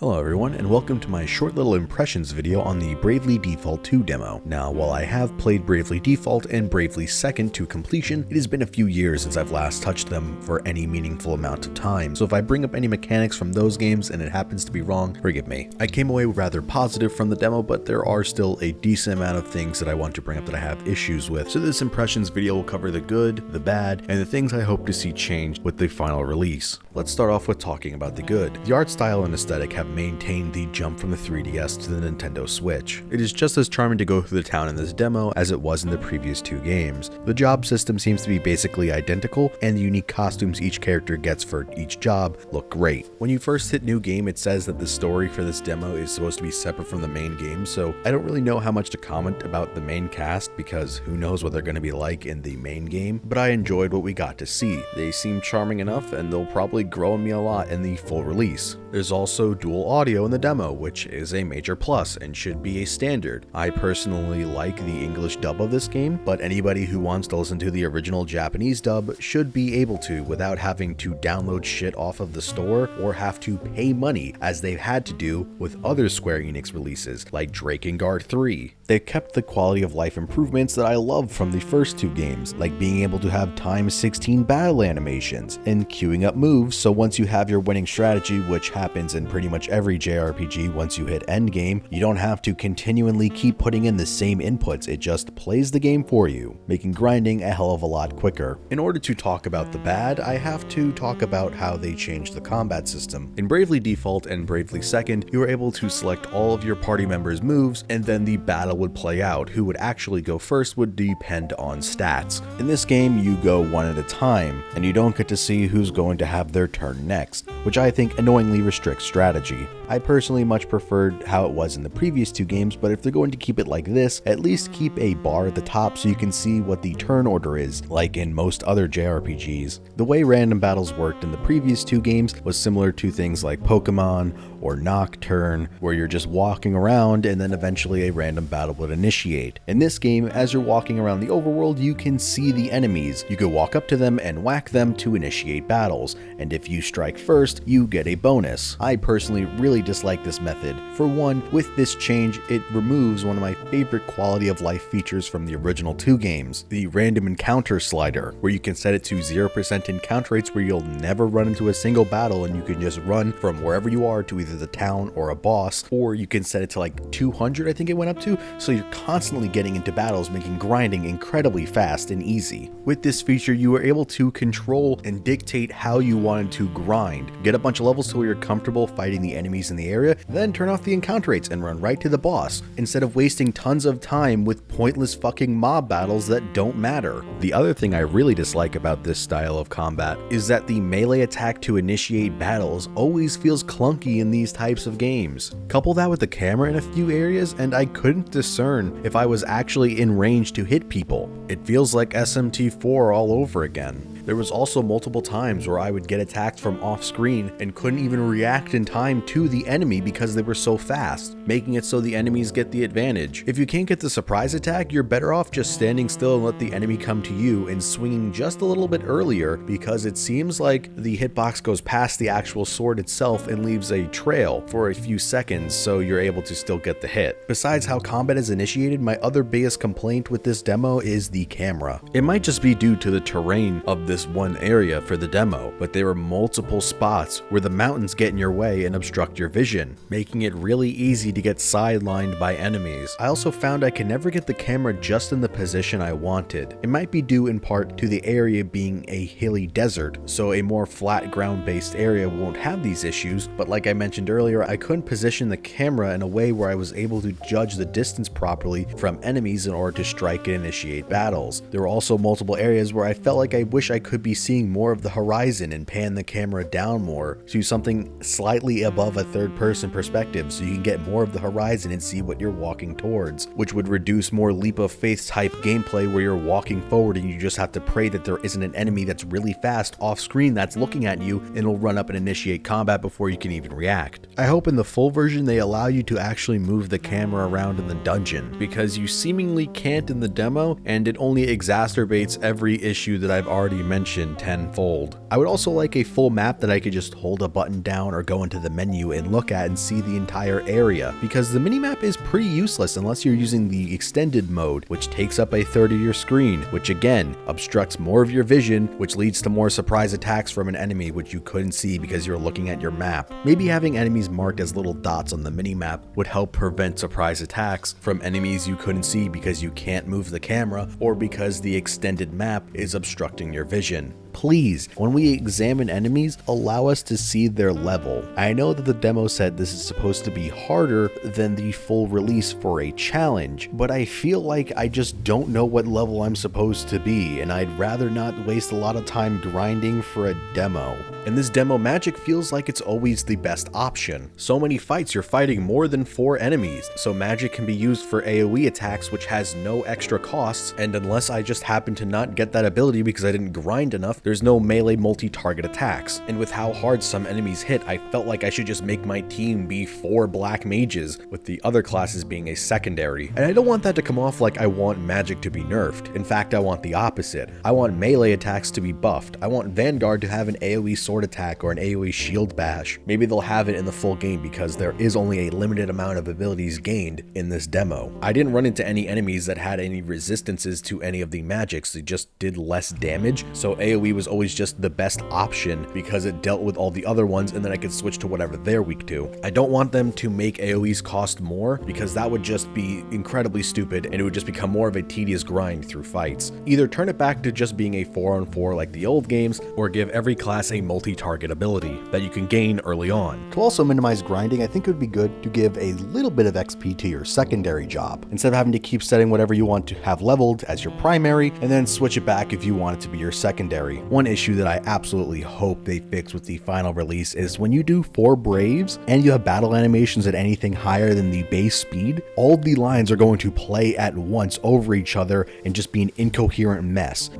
Hello everyone, and welcome to my short little impressions video on the Bravely Default 2 demo. Now, while I have played Bravely Default and Bravely Second to completion, it has been a few years since I've last touched them for any meaningful amount of time, so if I bring up any mechanics from those games and it happens to be wrong, forgive me. I came away rather positive from the demo, but there are still a decent amount of things that I want to bring up that I have issues with, so this impressions video will cover the good, the bad, and the things I hope to see changed with the final release. Let's start off with talking about the good. The art style and aesthetic have maintained the jump from the 3DS to the Nintendo Switch. It is just as charming to go through the town in this demo as it was in the previous two games. The job system seems to be basically identical, and the unique costumes each character gets for each job look great. When you first hit new game, it says that the story for this demo is supposed to be separate from the main game, so I don't really know how much to comment about the main cast because who knows what they're going to be like in the main game, but I enjoyed what we got to see. They seem charming enough, and they'll probably grow on me a lot in the full release. There's also dual audio in the demo, which is a major plus and should be a standard. I personally like the English dub of this game, but anybody who wants to listen to the original Japanese dub should be able to without having to download shit off of the store or have to pay money as they've had to do with other Square Enix releases like Drakengard 3. They've kept the quality of life improvements that I love from the first two games, like being able to have times 16 battle animations and queuing up moves, so once you have your winning strategy, which happens in pretty much every JRPG once you hit endgame, you don't have to continually keep putting in the same inputs, it just plays the game for you, making grinding a hell of a lot quicker. In order to talk about the bad, I have to talk about how they changed the combat system. In Bravely Default and Bravely Second, you were able to select all of your party members' moves, and then the battle would play out. Who would actually go first would depend on stats. In this game, you go one at a time, and you don't get to see who's going to have their turn next, which I think annoyingly restricts strategy. I personally much preferred how it was in the previous two games, but if they're going to keep it like this, at least keep a bar at the top so you can see what the turn order is, like in most other JRPGs. The way random battles worked in the previous two games was similar to things like Pokemon or Nocturne, where you're just walking around and then eventually a random battle would initiate. In this game, as you're walking around the overworld, you can see the enemies. You can walk up to them and whack them to initiate battles, and if you strike first, you get a bonus. I personally really dislike this method. For one, with this change, it removes one of my favorite quality of life features from the original two games, the random encounter slider, where you can set it to 0% encounter rates where you'll never run into a single battle and you can just run from wherever you are to either the town or a boss, or you can set it to like 200, I think it went up to, so you're constantly getting into battles, making grinding incredibly fast and easy. With this feature, you were able to control and dictate how you wanted to grind. Get a bunch of levels till you're comfortable fighting the enemies in the area, then turn off the encounter rates and run right to the boss, instead of wasting tons of time with pointless fucking mob battles that don't matter. The other thing I really dislike about this style of combat is that the melee attack to initiate battles always feels clunky in these types of games. Couple that with the camera in a few areas and I couldn't discern if I was actually in range to hit people. It feels like SMT4 all over again. There was also multiple times where I would get attacked from off screen and couldn't even react in time to the enemy because they were so fast, making it so the enemies get the advantage. If you can't get the surprise attack, you're better off just standing still and let the enemy come to you and swinging just a little bit earlier, because it seems like the hitbox goes past the actual sword itself and leaves a trail for a few seconds, so you're able to still get the hit. Besides how combat is initiated, my other biggest complaint with this demo is the camera. It might just be due to the terrain of this one area for the demo, but there are multiple spots where the mountains get in your way and obstruct your vision, making it really easy to get sidelined by enemies. I also found I could never get the camera just in the position I wanted. It might be due in part to the area being a hilly desert, so a more flat ground based area won't have these issues, but like I mentioned earlier, I couldn't position the camera in a way where I was able to judge the distance properly from enemies in order to strike and initiate battles. There were also multiple areas where I felt like I wish I could be seeing more of the horizon and pan the camera down more to something slightly above a third-person perspective so you can get more of the horizon and see what you're walking towards, which would reduce more leap of faith type gameplay where you're walking forward and you just have to pray that there isn't an enemy that's really fast off screen that's looking at you and it'll run up and initiate combat before you can even react. I hope in the full version they allow you to actually move the camera around in the dungeon, because you seemingly can't in the demo and it only exacerbates every issue that I've already mentioned dimension tenfold. I would also like a full map that I could just hold a button down or go into the menu and look at and see the entire area, because the minimap is pretty useless unless you're using the extended mode, which takes up a third of your screen, which again obstructs more of your vision, which leads to more surprise attacks from an enemy which you couldn't see because you're looking at your map. Maybe having enemies marked as little dots on the minimap would help prevent surprise attacks from enemies you couldn't see because you can't move the camera or because the extended map is obstructing your vision. Please, when we examine enemies, allow us to see their level. I know that the demo said this is supposed to be harder than the full release for a challenge, but I feel like I just don't know what level I'm supposed to be, and I'd rather not waste a lot of time grinding for a demo. In this demo, magic feels like it's always the best option. So many fights you're fighting more than 4 enemies, so magic can be used for AoE attacks which has no extra costs, and unless I just happen to not get that ability because I didn't grind enough, there's no melee multi-target attacks. And with how hard some enemies hit, I felt like I should just make my team be 4 black mages, with the other classes being a secondary. And I don't want that to come off like I want magic to be nerfed. In fact, I want the opposite. I want melee attacks to be buffed. I want Vanguard to have an AoE sword attack or an AoE shield bash. Maybe they'll have it in the full game because there is only a limited amount of abilities gained in this demo. I didn't run into any enemies that had any resistances to any of the magics. They just did less damage, so AoE was always just the best option because it dealt with all the other ones and then I could switch to whatever they're weak to. I don't want them to make AoEs cost more because that would just be incredibly stupid and it would just become more of a tedious grind through fights. Either turn it back to just being a 4-on-4 like the old games, or give every class a multi-target ability that you can gain early on. To also minimize grinding, I think it would be good to give a little bit of XP to your secondary job, instead of having to keep setting whatever you want to have leveled as your primary and then switch it back if you want it to be your secondary. One issue that I absolutely hope they fix with the final release is when you do 4 Braves and you have battle animations at anything higher than the base speed, all the lines are going to play at once over each other and just be an incoherent mess.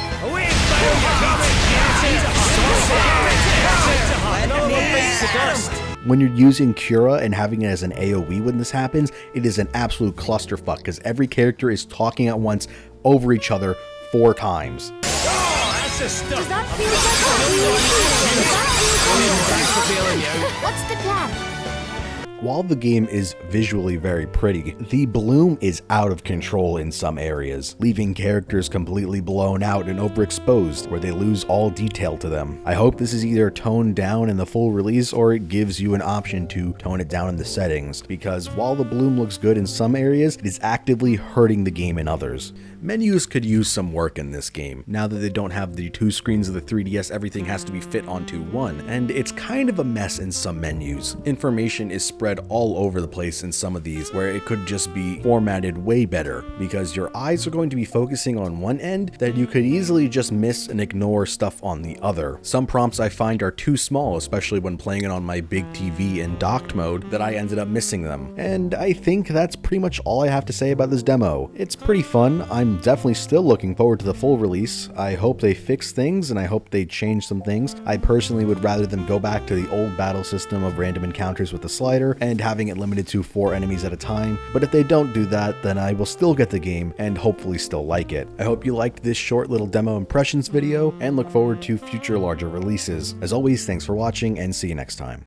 When you're using Cura and having it as an AoE when this happens, it is an absolute clusterfuck because every character is talking at once over each other 4 times. Does that feel like what's the plan? While the game is visually very pretty, the bloom is out of control in some areas, leaving characters completely blown out and overexposed where they lose all detail to them. I hope this is either toned down in the full release or it gives you an option to tone it down in the settings, because while the bloom looks good in some areas, it is actively hurting the game in others. Menus could use some work in this game. Now that they don't have the 2 screens of the 3DS, everything has to be fit onto one, and it's kind of a mess in some menus. Information is spread all over the place in some of these, where it could just be formatted way better, because your eyes are going to be focusing on one end that you could easily just miss and ignore stuff on the other. Some prompts I find are too small, especially when playing it on my big TV in docked mode, that I ended up missing them. And I think that's pretty much all I have to say about this demo. It's pretty fun. I'm definitely still looking forward to the full release. I hope they fix things and I hope they change some things. I personally would rather them go back to the old battle system of random encounters with the slider and having it limited to 4 enemies at a time. But if they don't do that, then I will still get the game and hopefully still like it. I hope you liked this short little demo impressions video and look forward to future larger releases. As always, thanks for watching and see you next time.